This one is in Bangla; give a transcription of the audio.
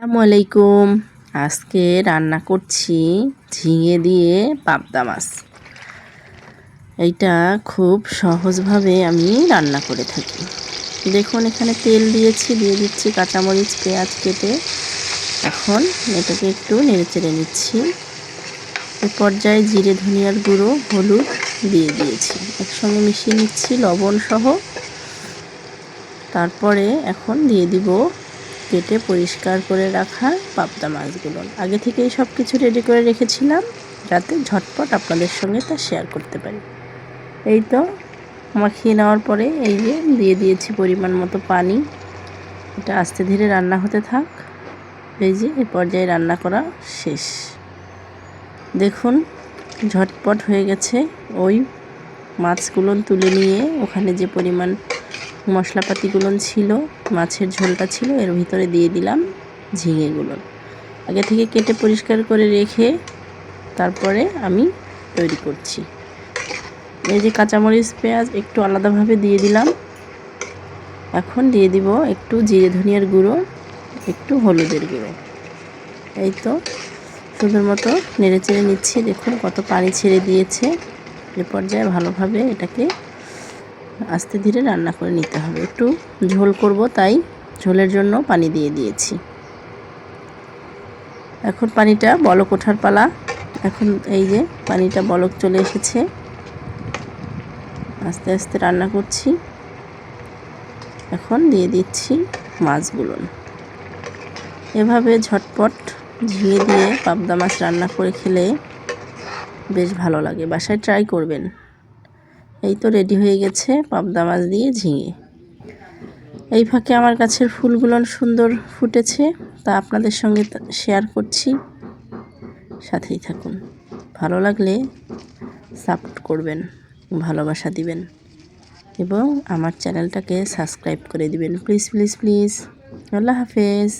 আসসালামু আলাইকুম। আজকে রান্না করছি ঝিঙে দিয়ে পাবদা মাছ। এইটা খুব সহজভাবে আমি রান্না করে থাকি। দেখুন এখানে তেল দিয়েছি, দিয়ে দিচ্ছি কাঁচামরিচ, পেঁয়াজ কেটে। এখন এটাকে একটু নেড়েচেড়ে নিচ্ছি। এ পর্যায়ে জিরে ধনিয়ার গুঁড়ো, হলুদ দিয়ে দিয়েছি, একসঙ্গে মিশিয়ে নিচ্ছি লবণ সহ। তারপরে এখন দিয়ে দিব কেটে পরিষ্কার করে রাখা পাবদা মাছগুলো। আগে থেকেই সব কিছু রেডি করে রেখেছিলাম যাতে ঝটপট আপনাদের সঙ্গে তা শেয়ার করতে পারি। এই তো মাখিয়ে নেওয়ার পরে এই যে দিয়ে দিয়েছি পরিমাণ মতো পানি। এটা আস্তে ধীরে রান্না হতে থাক। এই যে এই পর্যায়ে রান্না করা শেষ। দেখুন ঝটপট হয়ে গেছে। ওই মাছগুলো তুলে নিয়ে ওখানে যে পরিমাণ মশলাপাতিগুলো ছিল, মাছের ঝোলটা ছিল, এর ভিতরে দিয়ে দিলাম ঝিঙেগুলো। আগে থেকে কেটে পরিষ্কার করে রেখে তারপরে আমি তৈরি করছি। এই যে কাঁচামরিচ পেঁয়াজ একটু আলাদাভাবে দিয়ে দিলাম। এখন দিয়ে দিব একটু জিরে ধনিয়ার গুঁড়ো, একটু হলুদের গুঁড়ো। এই তো সুন্দর মতো নেড়ে চেড়ে নিচ্ছি। দেখুন কত পানি ছেড়ে দিয়েছে। এ পর্যায়ে ভালোভাবে এটাকে আস্তে ধীরে রান্না করে নিতে হবে। একটু ঝোল করব, তাই ঝোলের জন্য পানি দিয়ে দিয়েছি। এখন পানিটা বলক ওঠার পালা। এখন এই যে পানিটা বলক চলে এসেছে, আস্তে আস্তে রান্না করছি। এখন দিয়ে দিচ্ছি মাছগুলো। এভাবে ঝটপট ঝিঙে দিয়ে পাবদা মাছ রান্না করে খেলে বেশ ভালো লাগে, বাসায় ট্রাই করবেন। এই তো রেডি হয়ে গেছে পাবদা মাছ দিয়ে ঝিঙে। এই ফাঁকে আমার গাছের ফুলগুলো সুন্দর ফুটেছে, তা আপনাদের সঙ্গে শেয়ার করছি। সাথেই থাকুন। ভালো লাগলে সাপোর্ট করবেন, ভালোবাসা দিবেন এবং আমার চ্যানেলটাকে সাবস্ক্রাইব করে দিবেন প্লিজ প্লিজ প্লিজ। আল্লাহ হাফেজ।